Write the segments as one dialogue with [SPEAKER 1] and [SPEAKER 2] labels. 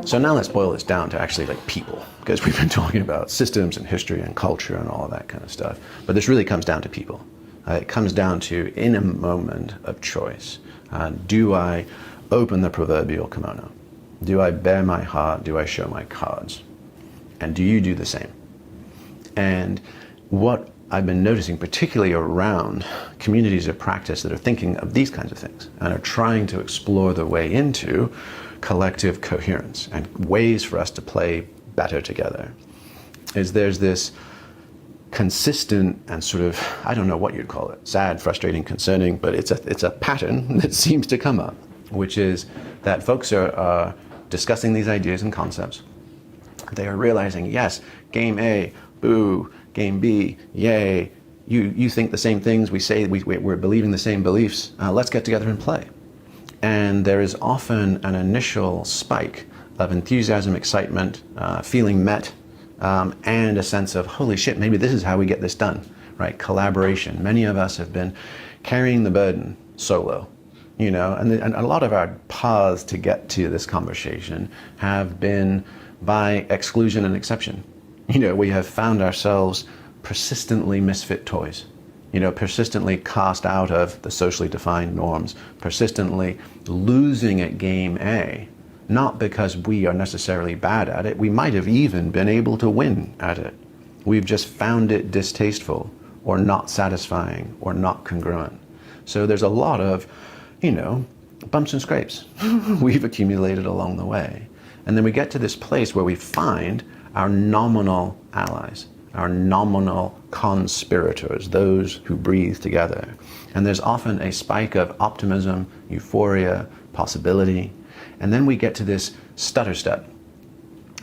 [SPEAKER 1] So now let's boil this down to actually like people, because we've been talking about systems and history and culture and all of that kind of stuff. But this really comes down to people. It comes down to, in a moment of choice, do I open the proverbial kimono? Do I bare my heart? Do I show my cards? And do you do the same? And what I've been noticing, particularly around communities of practice that are thinking of these kinds of things and are trying to explore their way into collective coherence and ways for us to play better together, is there's this consistent and sort of, I don't know what you'd call it, sad, frustrating, concerning, but it's a pattern that seems to come up, which is that folks are discussing these ideas and concepts. They are realizing, yes, game A, boo, game B, yay, you think the same things, we say we're believing the same beliefs, let's get together and play. And there is often an initial spike of enthusiasm, excitement, feeling met, and a sense of, holy shit, maybe this is how we get this done, right? Collaboration. Many of us have been carrying the burden solo, you know, and a lot of our paths to get to this conversation have been by exclusion and exception. You know, we have found ourselves persistently misfit toys, you know, persistently cast out of the socially defined norms, persistently losing at game A, not because we are necessarily bad at it. We might have even been able to win at it. We've just found it distasteful or not satisfying or not congruent. So there's a lot of, you know, bumps and scrapes we've accumulated along the way. And then we get to this place where we find our nominal allies, our nominal conspirators, those who breathe together. And there's often a spike of optimism, euphoria, possibility. And then we get to this stutter step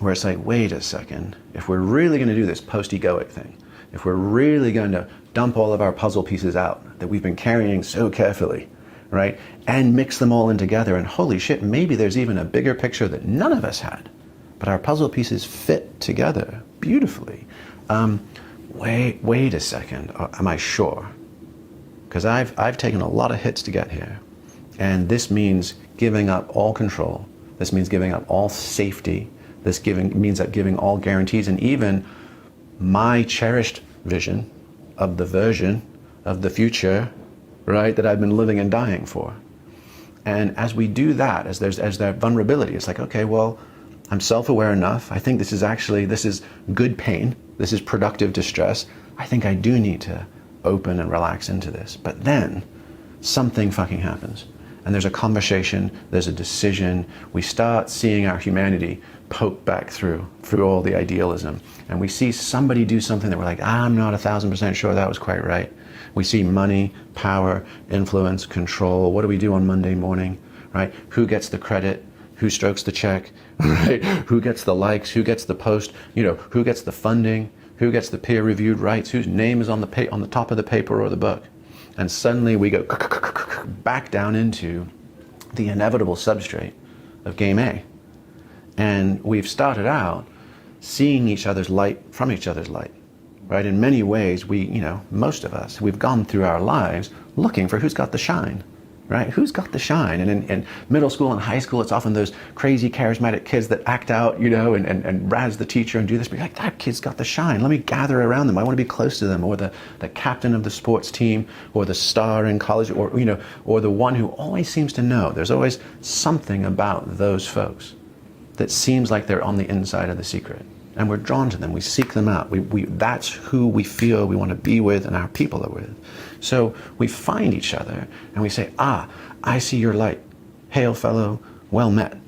[SPEAKER 1] where it's like, wait a second, if we're really going to do this post-egoic thing, if we're really going to dump all of our puzzle pieces out that we've been carrying so carefully, right, and mix them all in together, and holy shit, maybe there's even a bigger picture that none of us had, but our puzzle pieces fit together beautifully. Wait a second, am I sure? Because I've taken a lot of hits to get here, and this means giving up all control. This means giving up all safety. This means that giving all guarantees, and even my cherished vision of the version of the future, right, that I've been living and dying for. And as we do that, as that vulnerability, it's like, okay, well, I'm self-aware enough. I think this is good pain. This is productive distress. I think I do need to open and relax into this. But then something fucking happens. And there's a conversation, there's a decision. We start seeing our humanity poke back through all the idealism. And we see somebody do something that we're like, I'm not 1,000% sure that was quite right. We see money, power, influence, control. What do we do on Monday morning, right? Who gets the credit? Who strokes the check, right? Who gets the likes? Who gets the post? You know, who gets the funding? Who gets the peer-reviewed rights? Whose name is on the top of the paper or the book? And suddenly we go back down into the inevitable substrate of game A. And we've started out seeing each other's light from each other's light, right? In many ways, most of us, we've gone through our lives looking for who's got the shine. Right? Who's got the shine? And in middle school and high school, it's often those crazy charismatic kids that act out, you know, and razz the teacher and do this. But you're like, that kid's got the shine. Let me gather around them. I want to be close to them. Or the captain of the sports team, or the star in college, or, you know, or the one who always seems to know. There's always something about those folks that seems like they're on the inside of the secret. And we're drawn to them. We seek them out. That's who we feel we want to be with and our people are with. So we find each other and we say, I see your light. Hail, fellow, well met,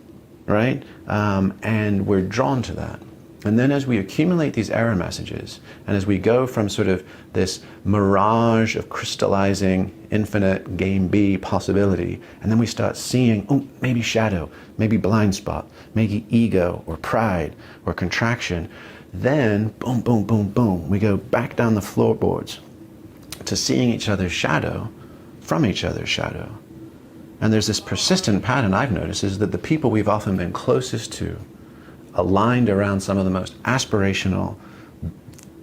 [SPEAKER 1] right? And we're drawn to that. And then as we accumulate these error messages, and as we go from sort of this mirage of crystallizing infinite game B possibility, and then we start seeing, maybe shadow, maybe blind spot, maybe ego or pride or contraction, then boom, boom, boom, boom, we go back down the floorboards to seeing each other's shadow from each other's shadow. And there's this persistent pattern I've noticed is that the people we've often been closest to, aligned around some of the most aspirational,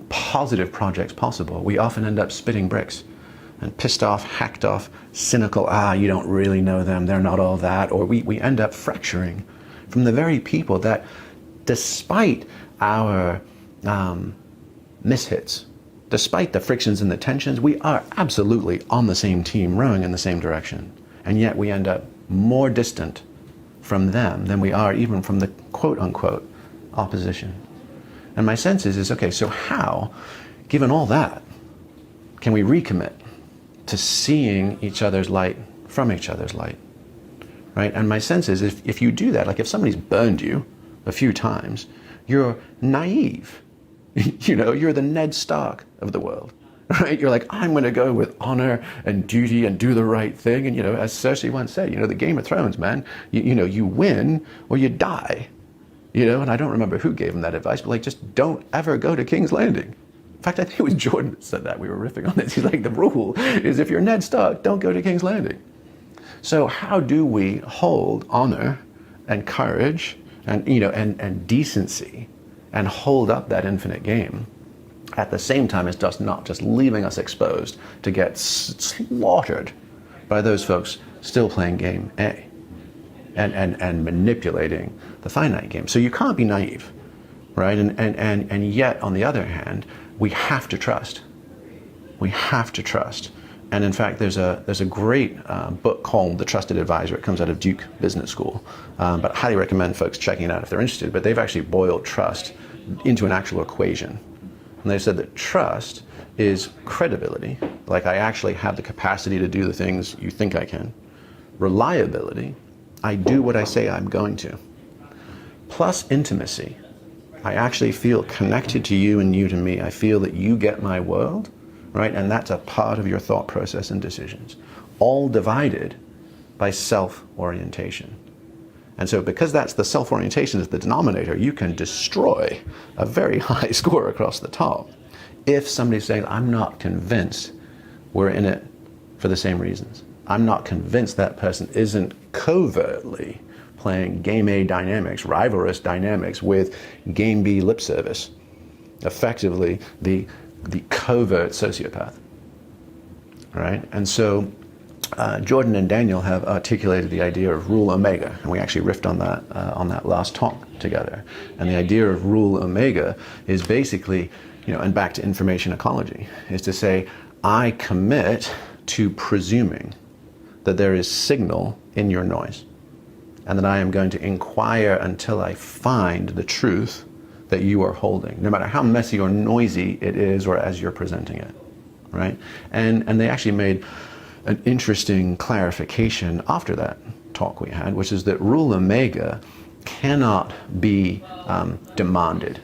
[SPEAKER 1] positive projects possible, we often end up spitting bricks and pissed off, hacked off, cynical, you don't really know them, they're not all that, or we end up fracturing from the very people that, despite our mishits, despite the frictions and the tensions, we are absolutely on the same team, rowing in the same direction. And yet we end up more distant from them than we are even from the quote-unquote opposition. And my sense is okay, so how, given all that, can we recommit to seeing each other's light from each other's light, right? And my sense is if you do that, like if somebody's burned you a few times, you're naive. You're the Ned Stark of the world, right? You're like, I'm going to go with honor and duty and do the right thing. And, as Cersei once said, the Game of Thrones, man, you win or you die, and I don't remember who gave him that advice, but like, just don't ever go to King's Landing. In fact, I think it was Jordan that said that. We were riffing on this. He's like, the rule is if you're Ned Stark, don't go to King's Landing. So how do we hold honor and courage and, and decency and hold up that infinite game at the same time as just not just leaving us exposed to get slaughtered by those folks still playing game A and manipulating the finite game. So you can't be naive, right? And yet, on the other hand, we have to trust. We have to trust. And in fact, there's a great book called The Trusted Advisor. It comes out of Duke Business School. But I highly recommend folks checking it out if they're interested. But they've actually boiled trust into an actual equation. And they said that trust is credibility, like I actually have the capacity to do the things you think I can. Reliability, I do what I say I'm going to. Plus intimacy, I actually feel connected to you and you to me. I feel that you get my world, right? And that's a part of your thought process and decisions, all divided by self-orientation. And so because that's the self-orientation is the denominator, you can destroy a very high score across the top. If somebody's saying, I'm not convinced we're in it for the same reasons. I'm not convinced that person isn't covertly playing game A dynamics, rivalrous dynamics with game B lip service, effectively the covert sociopath, right? And so Jordan and Daniel have articulated the idea of rule omega, and we actually riffed on that last talk together. And the idea of rule omega is basically, and back to information ecology, is to say, I commit to presuming that there is signal in your noise, and that I am going to inquire until I find the truth that you are holding, no matter how messy or noisy it is or as you're presenting it, right? And they actually made an interesting clarification after that talk we had, which is that rule omega cannot be demanded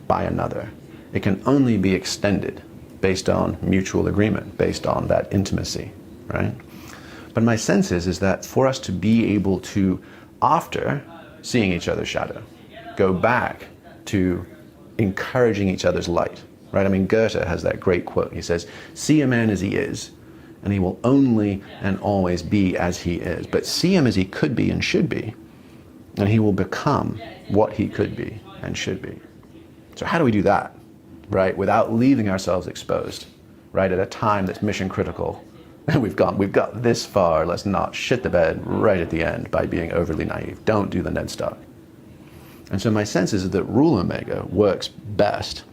[SPEAKER 1] by another. It can only be extended based on mutual agreement, based on that intimacy, right? But my sense is that for us to be able to, after seeing each other's shadow, go back to encouraging each other's light, right? I mean, Goethe has that great quote. He says, see a man as he is, and he will only and always be as he is. But see him as he could be and should be, and he will become what he could be and should be. So how do we do that, right? Without leaving ourselves exposed, right? At a time that's mission critical. And we've got this far, let's not shit the bed right at the end by being overly naive. Don't do the Ned Stark. And so my sense is that rule omega works best.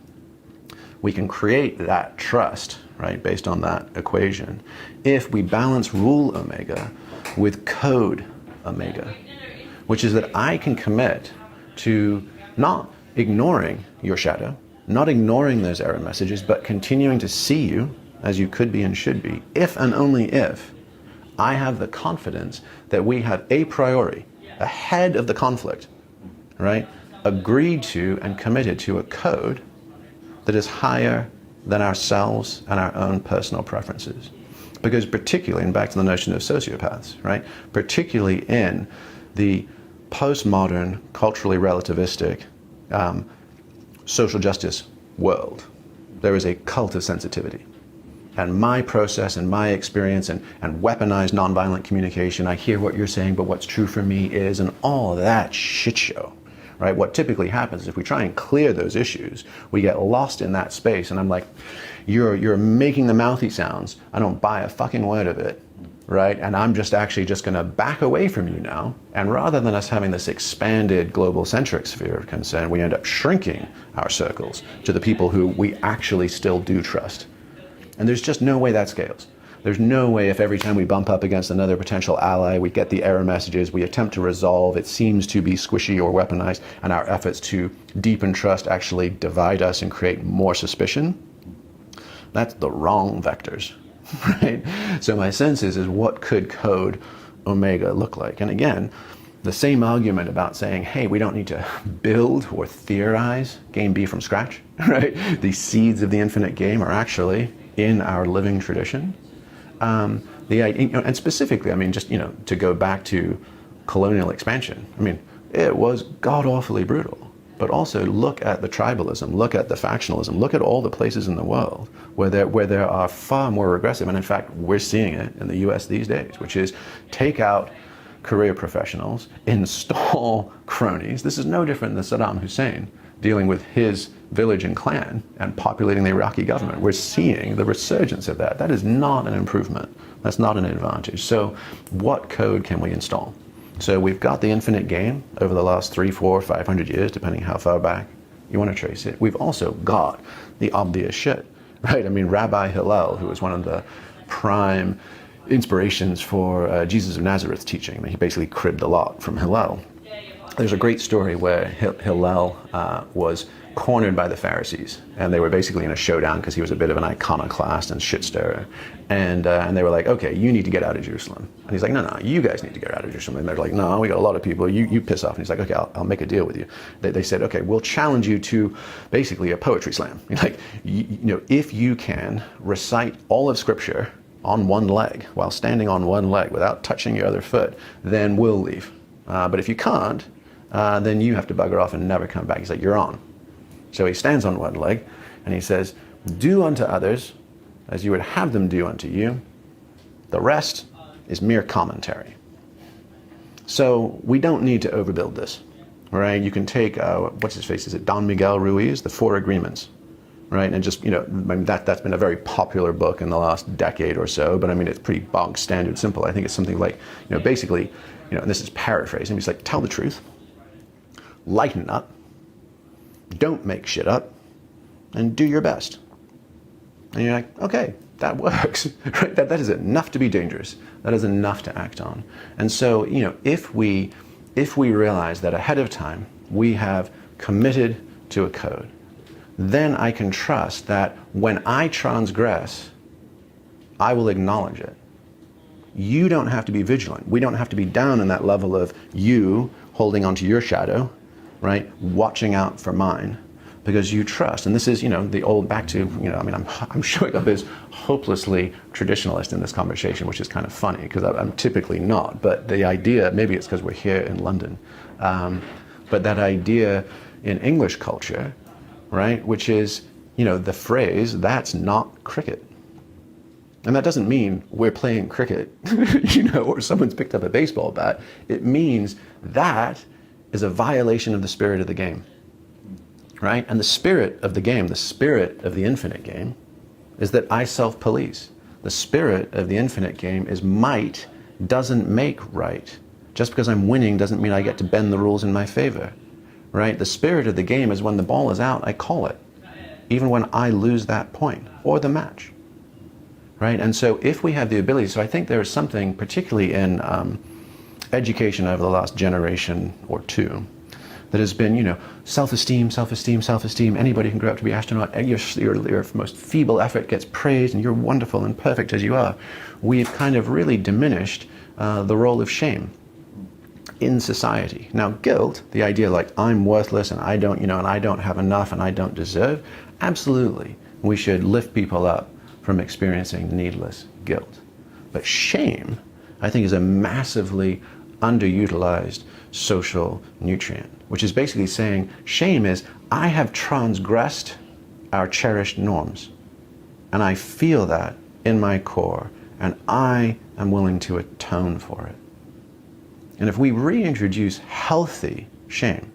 [SPEAKER 1] We can create that trust, right, based on that equation, if we balance rule omega with code omega, which is that I can commit to not ignoring your shadow, not ignoring those error messages, but continuing to see you as you could be and should be, if and only if I have the confidence that we have a priori, ahead of the conflict, right, agreed to and committed to a code that is higher than ourselves and our own personal preferences. Because particularly, and back to the notion of sociopaths, right, particularly in the postmodern, culturally relativistic social justice world, there is a cult of sensitivity. And my process and my experience and weaponized nonviolent communication, I hear what you're saying, but what's true for me is, and all that shit show, right? What typically happens is if we try and clear those issues, we get lost in that space. And I'm like, you're making the mouthy sounds. I don't buy a fucking word of it, right? And I'm just actually just going to back away from you now. And rather than us having this expanded global centric sphere of concern, we end up shrinking our circles to the people who we actually still do trust. And there's just no way that scales. There's no way if every time we bump up against another potential ally, we get the error messages, we attempt to resolve, it seems to be squishy or weaponized, and our efforts to deepen trust actually divide us and create more suspicion. That's the wrong vectors, right? So my sense is what could code Omega look like? And again, the same argument about saying, hey, we don't need to build or theorize game B from scratch, right? The seeds of the infinite game are actually in our living tradition. The idea, and specifically, I mean, just, to go back to colonial expansion, I mean, it was god-awfully brutal. But also look at the tribalism, look at the factionalism, look at all the places in the world where there are far more regressive, and in fact, we're seeing it in the US these days, which is take out career professionals, install cronies. This is no different than Saddam Hussein dealing with his village and clan and populating the Iraqi government. We're seeing the resurgence of that. That is not an improvement. That's not an advantage. So what code can we install? So we've got the infinite game over the last 300, 400, 500 years, depending how far back you want to trace it. We've also got the obvious shit, right? I mean, Rabbi Hillel, who was one of the prime inspirations for Jesus of Nazareth's teaching, he basically cribbed a lot from Hillel. There's a great story where Hillel was cornered by the Pharisees, and they were basically in a showdown because he was a bit of an iconoclast and shit stirrer, and they were like, okay, you need to get out of Jerusalem. And he's like, no, you guys need to get out of Jerusalem. And they're like, no, we got a lot of people, you piss off. And he's like, okay, I'll make a deal with you. They said, okay, we'll challenge you to basically a poetry slam. Like, if you can recite all of Scripture on one leg while standing on one leg without touching your other foot, then we'll leave. But if you can't, then you have to bugger off and never come back. He's like, you're on. So he stands on one leg and he says, do unto others as you would have them do unto you. The rest is mere commentary. So we don't need to overbuild this, right? You can take, what's his face? Is it Don Miguel Ruiz? The Four Agreements, right? And just, I mean, that's been a very popular book in the last decade or so, but I mean, it's pretty bog standard simple. I think it's something like, basically, and this is paraphrasing, he's like, tell the truth, lighten up, don't make shit up, and do your best. And you're like, okay, that works, right? That is enough to be dangerous. That is enough to act on. And so, if we realize that ahead of time we have committed to a code, then I can trust that when I transgress, I will acknowledge it. You don't have to be vigilant. We don't have to be down in that level of you holding onto your shadow, right? Watching out for mine, because you trust. And this is, the old back to, I mean, I'm showing up as hopelessly traditionalist in this conversation, which is kind of funny because I'm typically not. But the idea, maybe it's because we're here in London, but that idea in English culture, right, which is, the phrase, that's not cricket. And that doesn't mean we're playing cricket, or someone's picked up a baseball bat. It means that is a violation of the spirit of the game, right? And the spirit of the game, the spirit of the infinite game, is that I self-police. The spirit of the infinite game is might doesn't make right. Just because I'm winning doesn't mean I get to bend the rules in my favor, right? The spirit of the game is when the ball is out, I call it, even when I lose that point or the match, right? And so if we have the ability, so I think there is something particularly in education over the last generation or two that has been, self-esteem, self-esteem, self-esteem. Anybody can grow up to be an astronaut. Your most feeble effort gets praised and you're wonderful and perfect as you are. We've kind of really diminished the role of shame in society. Now, guilt, the idea like I'm worthless and I don't, and I don't have enough and I don't deserve, absolutely. We should lift people up from experiencing needless guilt. But shame, I think, is a massively underutilized social nutrient, which is basically saying shame is I have transgressed our cherished norms and I feel that in my core and I am willing to atone for it. And if we reintroduce healthy shame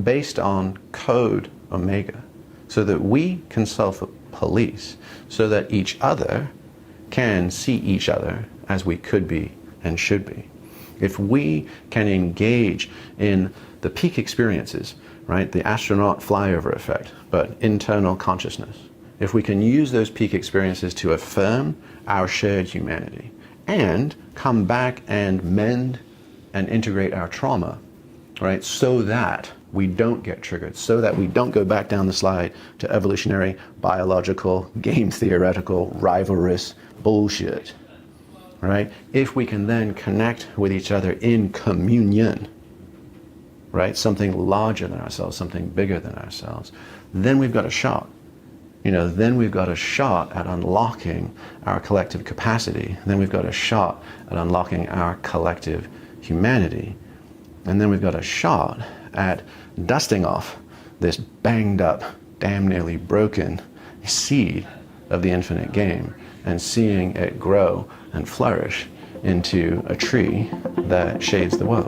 [SPEAKER 1] based on code Omega so that we can self-police, so that each other can see each other as we could be and should be. If we can engage in the peak experiences, right, the astronaut flyover effect, but internal consciousness, if we can use those peak experiences to affirm our shared humanity and come back and mend and integrate our trauma, right, so that we don't get triggered, so that we don't go back down the slide to evolutionary, biological, game theoretical, rivalrous bullshit, right? If we can then connect with each other in communion, right, something larger than ourselves, something bigger than ourselves, then we've got a shot. Then we've got a shot at unlocking our collective capacity. Then we've got a shot at unlocking our collective humanity. And then we've got a shot at dusting off this banged up, damn nearly broken seed of the infinite game and seeing it grow and flourish into a tree that shades the world.